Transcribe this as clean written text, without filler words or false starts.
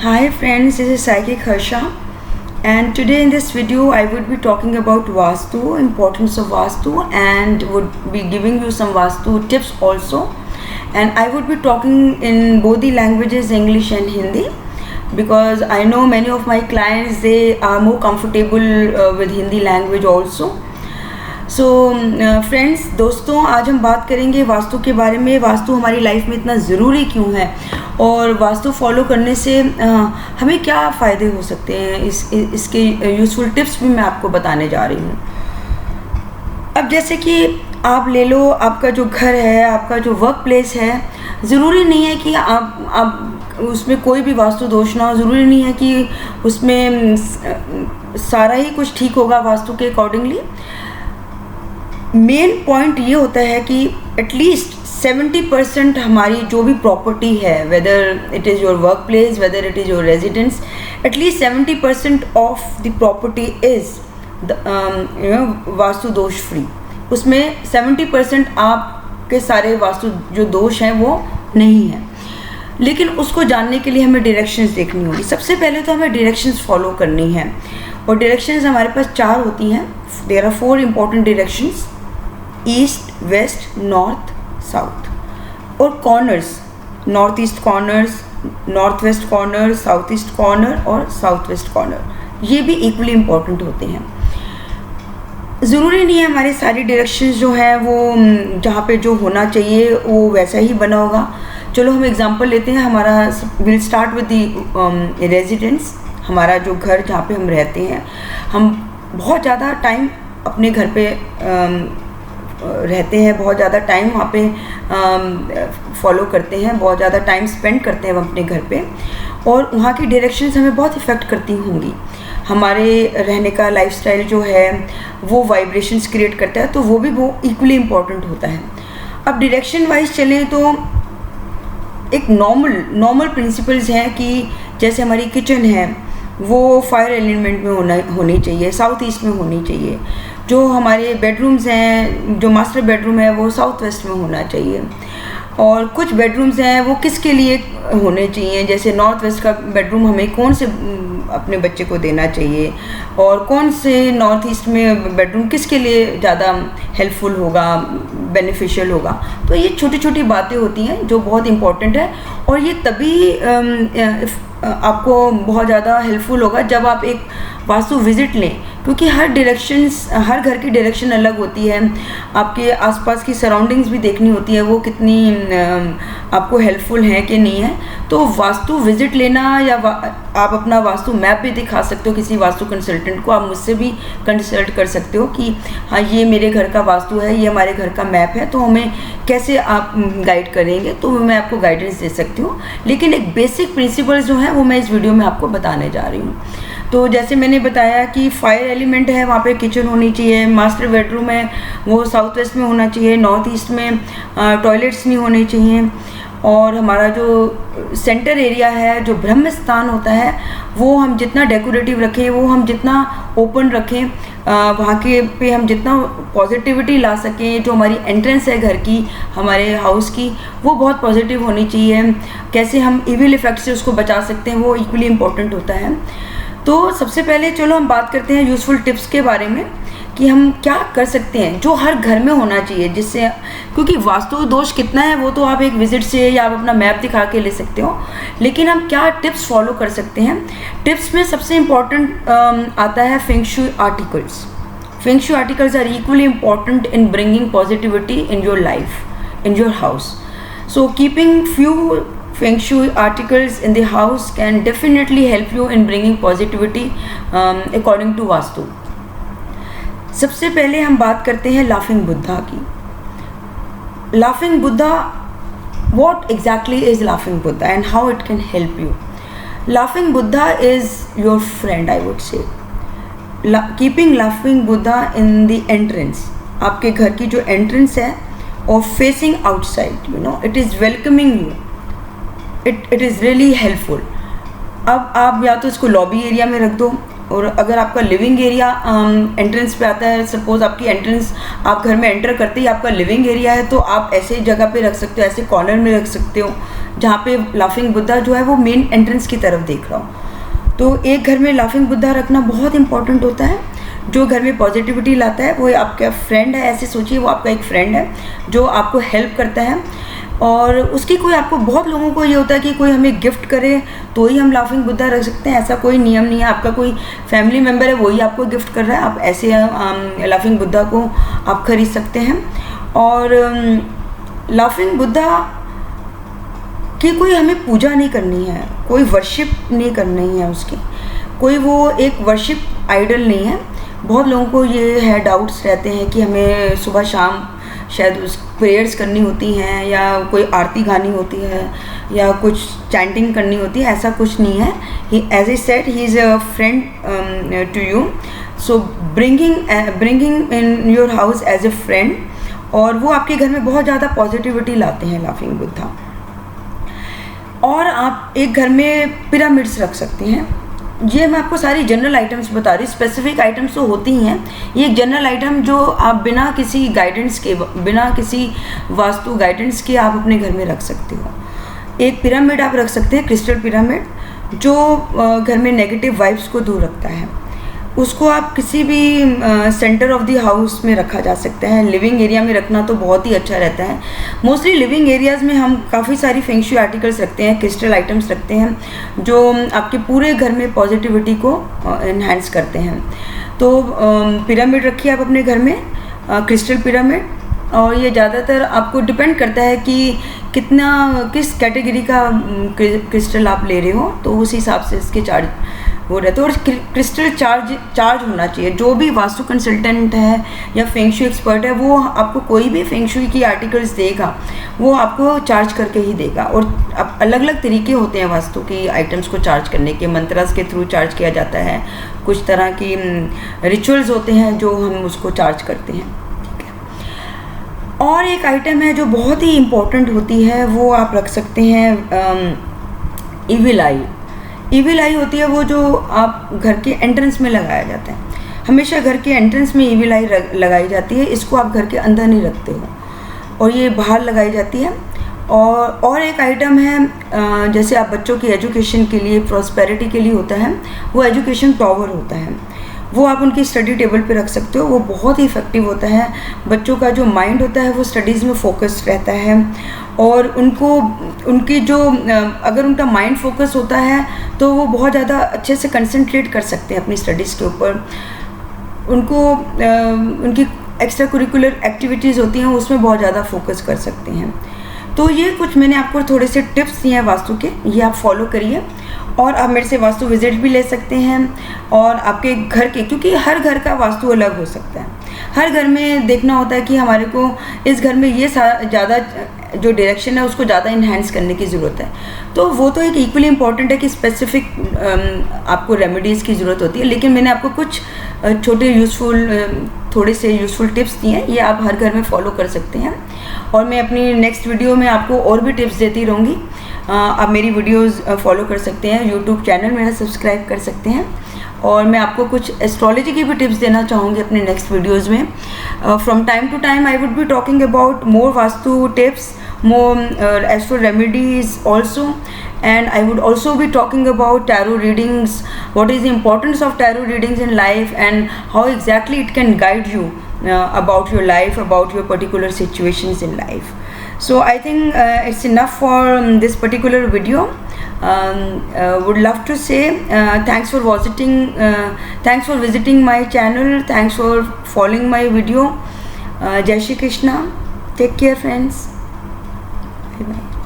Hi friends, this is Psychic Harsha, and today in this video I would be talking about Vastu, importance of Vastu, and would be giving you some Vastu tips also. And I would be talking in both the languages, English and Hindi, because I know many of my clients, they are more comfortable with Hindi language also. So friends, दोस्तों, आज हम बात करेंगे वास्तु के बारे में। वास्तु हमारी life में इतना ज़रूरी क्यों है और वास्तु फॉलो करने से हमें क्या फ़ायदे हो सकते हैं, इसके यूज़फुल टिप्स भी मैं आपको बताने जा रही हूँ। अब जैसे कि आप ले लो, आपका जो घर है, आपका जो वर्क प्लेस है, ज़रूरी नहीं है कि आप उसमें कोई भी वास्तु दोष ना हो। ज़रूरी नहीं है कि उसमें सारा ही कुछ ठीक होगा वास्तु के अकॉर्डिंगली। मेन पॉइंट ये होता है कि एटलीस्ट 70% हमारी जो भी प्रॉपर्टी है, whether it is your work place, whether it is your residence, at least 70% of the property is vastu दोष फ्री। उसमें 70% आपके सारे वास्तु जो दोष हैं वो नहीं है। लेकिन उसको जानने के लिए हमें डायरेक्शंस देखनी होगी। सबसे पहले तो हमें डायरेक्शंस फॉलो करनी है, और डायरेक्शंस हमारे पास 4 होती हैं। There are 4 important directions: east, west, north, south. और corners: north east corners, north west corner, south east corner और साउथ वेस्ट कॉर्नर। ये भी इक्वली इम्पॉर्टेंट होते हैं। ज़रूरी नहीं है हमारे सारी डायरेक्शंस जो हैं वो जहाँ पे जो होना चाहिए वो वैसा ही बना होगा। चलो हम एग्जांपल लेते हैं। हमारा will start with the residence, हमारा जो घर जहाँ पे हम रहते हैं। हम बहुत ज़्यादा टाइम अपने घर पे रहते हैं, बहुत ज़्यादा टाइम वहाँ पे फॉलो करते हैं, बहुत ज़्यादा टाइम स्पेंड करते हैं हम अपने घर पे, और वहाँ की डायरेक्शंस हमें बहुत इफ़ेक्ट करती होंगी। हमारे रहने का लाइफस्टाइल जो है वो वाइब्रेशंस क्रिएट करता है, तो वो भी वो इक्वली इम्पॉर्टेंट होता है। अब डायरेक्शन वाइज चलें तो एक नॉर्मल प्रिंसिपल्स हैं कि जैसे हमारी किचन है वो फायर एलिमेंट में होनी चाहिए, साउथ ईस्ट में होनी चाहिए। जो हमारे बेडरूम्स हैं, जो मास्टर बेडरूम है वो साउथ वेस्ट में होना चाहिए। और कुछ बेडरूम्स हैं वो किसके लिए होने चाहिए, जैसे नॉर्थ वेस्ट का बेडरूम हमें कौन से अपने बच्चे को देना चाहिए, और कौन से नॉर्थ ईस्ट में बेडरूम किसके लिए ज़्यादा हेल्पफुल होगा, बेनिफिशियल होगा। तो ये छोटी छोटी बातें होती हैं जो बहुत इम्पॉर्टेंट है, और ये तभी आपको बहुत ज़्यादा हेल्पफुल होगा जब आप एक वास्तु विज़िट लें, क्योंकि हर घर की डायरेक्शन अलग होती है। आपके आसपास की सराउंडिंग्स भी देखनी होती है, वो कितनी आपको हेल्पफुल है कि नहीं है। तो वास्तु विज़िट लेना, या आप अपना वास्तु मैप भी दिखा सकते हो किसी वास्तु कंसल्टेंट को। आप मुझसे भी कंसल्ट कर सकते हो कि हाँ, ये मेरे घर का वास्तु है, ये हमारे घर का मैप है, तो हमें कैसे आप गाइड करेंगे, तो मैं आपको गाइडेंस दे सकती हूँ। लेकिन एक बेसिक प्रिंसिपल्स जो हैं वो मैं इस वीडियो में आपको बताने जा रही हूँ। तो जैसे मैंने बताया कि फायर एलिमेंट है, वहाँ पे किचन होनी चाहिए, मास्टर बेडरूम है वो साउथ वेस्ट में होना चाहिए, नॉर्थ ईस्ट में टॉयलेट्स नहीं होने चाहिए, और हमारा जो सेंटर एरिया है, जो ब्रह्म स्थान होता है, वो हम जितना डेकोरेटिव रखें, वो हम जितना ओपन रखें, वहाँ के पे हम जितना पॉजिटिविटी ला सकें। जो हमारी एंट्रेंस है घर की, हमारे हाउस की, वो बहुत पॉजिटिव होनी चाहिए। कैसे हम इविल इफेक्ट से उसको बचा सकते हैं, वो इक्वली इम्पोर्टेंट होता है। तो सबसे पहले चलो हम बात करते हैं यूज़फुल टिप्स के बारे में कि हम क्या कर सकते हैं जो हर घर में होना चाहिए, जिससे, क्योंकि वास्तु दोष कितना है वो तो आप एक विजिट से या आप अपना मैप दिखा के ले सकते हो, लेकिन हम क्या टिप्स फॉलो कर सकते हैं। टिप्स में सबसे इम्पॉर्टेंट आता है feng shui articles. Feng shui articles are equally important in bringing positivity in your life, in your house. So keeping few Feng Shui articles in the house can definitely help you in bringing positivity according to Vastu. सबसे पहले हम बात करते हैं laughing Buddha की। Laughing Buddha, what exactly is laughing Buddha and how it can help you? Laughing Buddha is your friend, I would say. Keeping laughing Buddha in the entrance, आपके घर की जो entrance है, और facing outside, you know, it is welcoming you. It is really helpful. अब आप या तो इसको लॉबी एरिया में रख दो, और अगर आपका लिविंग एरिया एंट्रेंस पे आता है, सपोज आपकी एंट्रेंस, आप घर में एंटर करते ही आपका लिविंग एरिया है, तो आप ऐसे जगह पे रख सकते हो, ऐसे कॉर्नर में रख सकते हो जहाँ पे लाफिंग बुद्धा जो है वो मेन एंट्रेंस की तरफ देख रहा हो। तो एक घर में लाफिंग बुद्धा रखना बहुत इंपॉर्टेंट होता है। जो घर में पॉजिटिविटी लाता है वो आपका फ्रेंड है, ऐसे सोचिए वो आपका एक फ्रेंड है जो आपको हेल्प करता है। और उसकी कोई आपको, बहुत लोगों को ये होता है कि कोई हमें गिफ्ट करे तो ही हम लाफिंग बुद्धा रख सकते हैं, ऐसा कोई नियम नहीं है। आपका कोई फैमिली मेम्बर है वही आपको गिफ्ट कर रहा है, आप ऐसे लाफिंग बुद्धा को आप खरीद सकते हैं। और लाफिंग बुद्धा की कोई हमें पूजा नहीं करनी है, कोई वर्शिप नहीं करनी है उसकी, कोई वो एक वर्शिप आइडल नहीं है। बहुत लोगों को ये है, डाउट्स रहते हैं कि हमें सुबह शाम शायद उस प्रेयर्स करनी होती हैं या कोई आरती गानी होती है या कुछ चैंटिंग करनी होती है, ऐसा कुछ नहीं है। He, as I said, he is a friend to you, so bringing in your house as a friend, और वो आपके घर में बहुत ज़्यादा पॉजिटिविटी लाते हैं लाफिंग बुद्धा। और आप एक घर में पिरामिड्स रख सकते हैं। ये मैं आपको सारी जनरल आइटम्स बता रही हूँ, स्पेसिफिक आइटम्स तो होती ही हैं। ये एक जनरल आइटम जो आप बिना किसी गाइडेंस के, बिना किसी वास्तु गाइडेंस के आप अपने घर में रख सकते हो। एक पिरामिड आप रख सकते हैं, क्रिस्टल पिरामिड, जो घर में नेगेटिव वाइब्स को दूर रखता है। उसको आप किसी भी सेंटर ऑफ द हाउस में रखा जा सकता है। लिविंग एरिया में रखना तो बहुत ही अच्छा रहता है। मोस्टली लिविंग एरियाज़ में हम काफ़ी सारी फेंग शुई आर्टिकल्स रखते हैं, क्रिस्टल आइटम्स रखते हैं जो आपके पूरे घर में पॉजिटिविटी को इन्हांस करते हैं। तो पिरामिड रखिए आप अपने घर में, क्रिस्टल पिरामिड, और ये ज़्यादातर आपको डिपेंड करता है कि किस कैटेगरी का क्रिस्टल आप ले रहे हो, तो उस हिसाब से इसके चार्ज वो रहते हैं। और क्रिस्टल चार्ज होना चाहिए। जो भी वास्तु कंसल्टेंट है या फेंग शुई एक्सपर्ट है, वो आपको कोई भी फेंग शुई की आर्टिकल्स देगा वो आपको चार्ज करके ही देगा। और अब अलग अलग तरीके होते हैं वास्तु की आइटम्स को चार्ज करने के। मंत्रास के थ्रू चार्ज किया जाता है, कुछ तरह की रिचुअल्स होते हैं जो हम उसको चार्ज करते हैं। ठीक है। और एक आइटम है जो बहुत ही इम्पोर्टेंट होती है, वो आप रख सकते हैं इविल आई। इविल आई होती है वो जो आप घर के एंट्रेंस में लगाया जाता है। हमेशा घर के एंट्रेंस में इविल आई लगाई जाती है। इसको आप घर के अंदर नहीं रखते हो, और ये बाहर लगाई जाती है। और एक आइटम है, जैसे आप बच्चों की एजुकेशन के लिए, प्रॉस्पेरिटी के लिए होता है, वो एजुकेशन टॉवर होता है। वो आप उनकी स्टडी टेबल पे रख सकते हो। वो बहुत ही इफ़ेक्टिव होता है। बच्चों का जो माइंड होता है वो स्टडीज़ में फोकस्ड रहता है, और उनकी जो अगर उनका माइंड फोकस होता है तो वो बहुत ज़्यादा अच्छे से कंसंट्रेट कर सकते हैं अपनी स्टडीज़ के ऊपर। उनकी एक्स्ट्रा करिकुलर एक्टिविटीज़ होती हैं, उसमें बहुत ज़्यादा फोकस कर सकते हैं। तो ये कुछ मैंने आपको थोड़े से टिप्स दिए हैं वास्तु के, ये आप फॉलो करिए। और आप मेरे से वास्तु विजिट भी ले सकते हैं। और आपके घर के, क्योंकि हर घर का वास्तु अलग हो सकता है, हर घर में देखना होता है कि हमारे को इस घर में ये ज़्यादा जो डायरेक्शन है उसको ज़्यादा इन्हांस करने की ज़रूरत है। तो वो तो एक इक्वली इम्पॉर्टेंट है कि स्पेसिफिक आपको रेमेडीज़ की ज़रूरत होती है। लेकिन मैंने आपको कुछ छोटे थोड़े से यूज़फुल टिप्स दिए हैं, ये आप हर घर में फॉलो कर सकते हैं। और मैं अपनी नेक्स्ट वीडियो में आपको और भी टिप्स देती रहूँगी। आप मेरी वीडियोस फॉलो कर सकते हैं, यूट्यूब चैनल मेरा सब्सक्राइब कर सकते हैं। और मैं आपको कुछ एस्ट्रोलॉजी की भी टिप्स देना चाहूँगी अपने नेक्स्ट वीडियोस में। From time to time I would be talking about more vastu tips, more astro remedies also, and I would also be talking about tarot readings, what is the importance of tarot readings in life, and how exactly it can guide you about your life, about your particular situations in life. So I think it's enough for this particular video. Would love to say thanks for visiting my channel, thanks for following my video. Jai Shri Krishna. Take care friends. Bye bye.